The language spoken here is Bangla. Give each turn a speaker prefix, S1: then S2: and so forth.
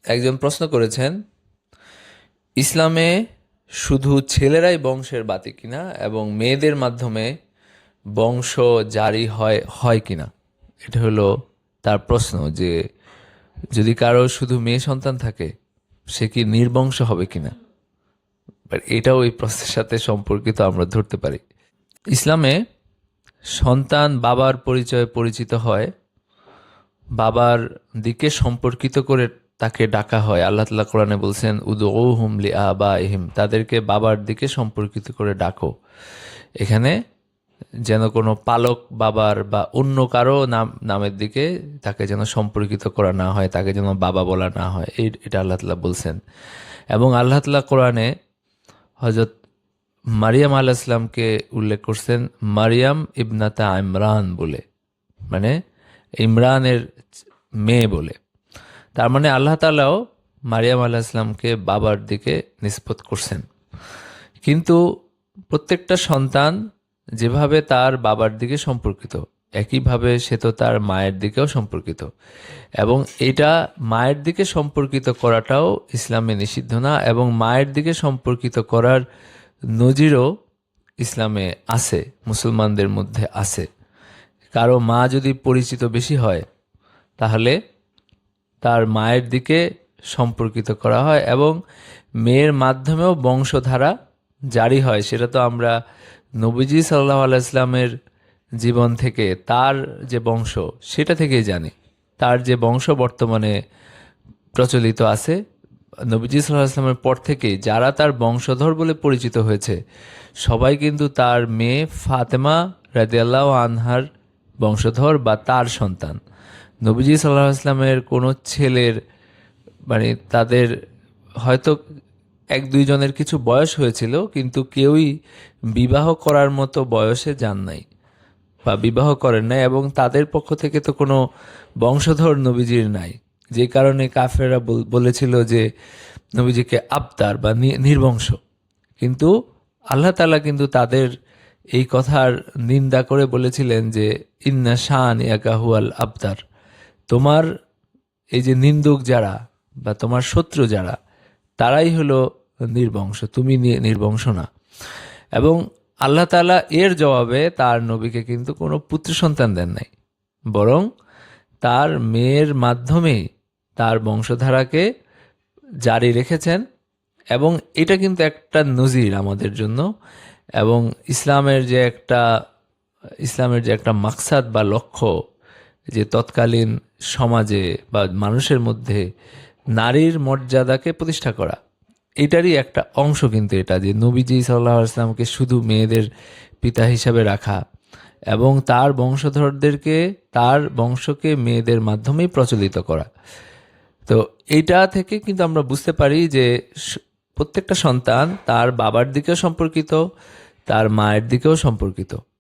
S1: একজন প্রশ্ন করেছেন, ইসলামে শুধু ছেলেরাই বংশের বাতি কিনা এবং মেয়েদের মাধ্যমে বংশ জারি হয় হয় কিনা। এটা হলো তার প্রশ্ন, যে যদি কারো শুধু মেয়ে সন্তান থাকে সে কি নির্বংশ হবে কিনা। বাট এটাও এই প্রশ্নের সাথে সম্পর্কিত আমরা ধরতে পারি। ইসলামে সন্তান বাবার পরিচয়ে পরিচিত হয়, বাবার দিকে সম্পর্কিত করে তাকে ডাকা হয়। আল্লাহ তাআলা কোরআনে বলছেন, উদউহুম লিআবাইহিম, তাদেরকে বাবার দিকে সম্পর্কিত করে ডাকো। এখানে যেন কোনো পালক বাবার বা অন্য কারো নামের দিকে তাকে যেন সম্পর্কিত করা না হয়, তাকে যেন বাবা বলা না হয়, এটা আল্লাহ তাআলা বলছেন। এবং আল্লাহ তাআলা কোরআনে হযরত মারিয়াম আলাইহিস সালামকে উল্লেখ করছেন মারিয়াম ইবনাতা ইমরান বলে, মানে ইমরানের মেয়ে বলে। তার মানে আল্লাহ তাআলাও মারিয়াম আলাইহিস সালামকে বাবার দিকে নিসবত করছেন। কিন্তু প্রত্যেকটা সন্তান যেভাবে তার বাবার দিকে সম্পর্কিত, একইভাবে সে তো তার মায়ের দিকেও সম্পর্কিত। এবং এটা মায়ের দিকে সম্পর্কিত করাটাও ইসলামে নিষিদ্ধ না, এবং মায়ের দিকে সম্পর্কিত করার নজিরও ইসলামে আছে, মুসলমানদের মধ্যে আছে। কারো মা যদি পরিচিত বেশি হয় তাহলে তার মায়ের দিকে সম্পর্কিত করা হয় এবং মেয়ের মাধ্যমেও বংশধারা জারি হয়। সেটা তো আমরা নবীজি সাল্লাল্লাহু আলাইহি সাল্লামের জীবন থেকে, তার যে বংশ সেটা থেকেই জানি। তার যে বংশ বর্তমানে প্রচলিত আছে, নবীজি সাল্লাল্লাহু আলাইহি সাল্লামের পর থেকেই যারা তার বংশধর বলে পরিচিত হয়েছে সবাই কিন্তু তার মেয়ে ফাতেমা রাদিয়াল্লাহু আনহার বংশধর বা তার সন্তান। নবীজি সাল্লাল্লাহু আলাইহি সাল্লামের কোনো ছেলের, মানে তাদের হয়তো এক দুইজনের কিছু বয়স হয়েছিল, কিন্তু কেউই বিবাহ করার মতো বয়সে যান নাই বা বিবাহ করেন নাই, এবং তাদের পক্ষ থেকে তো কোনো বংশধর নবীজির নাই। যে কারণে কাফেররা বলেছিল যে নবীজিকে আবতার বা নির্বংশ। কিন্তু আল্লাহ তাআলা কিন্তু তাদের এই কথার নিন্দা করে বলেছিলেন যে ইন্না শানিআকা হুয়াল আবতার, তোমার এই যে নিন্দুক যারা বা তোমার শত্রু যারা, তারাই হলো নির্বংশ, তুমি নির্বংশ না। এবং আল্লাহ তাআলা এর জবাবে তার নবীকে কিন্তু কোনো পুত্র সন্তান দেন নাই, বরং তার মেয়ের মাধ্যমে তার বংশধারাকে জারি রেখেছেন। এবং এটা কিন্তু একটা নজির আমাদের জন্য। এবং ইসলামের যে একটা মাকসাদ বা লক্ষ্য, যে তৎকালীন সমাজে বা মানুষের মধ্যে নারীর মর্যাদাকে প্রতিষ্ঠা করা, এটারই একটা অংশ কিন্তু এটা, যে নবীজি সাল্লাল্লাহু আলাইহি ওয়াসাল্লামকে শুধু মেয়েদের পিতা হিসাবে রাখা এবং তার বংশধরদেরকে, তার বংশকে মেয়েদের মাধ্যমেই প্রচলিত করা। তো এইটা থেকে কিন্তু আমরা বুঝতে পারি যে প্রত্যেকটা সন্তান তার বাবার দিকেও সম্পর্কিত, তার মায়ের দিকেও সম্পর্কিত।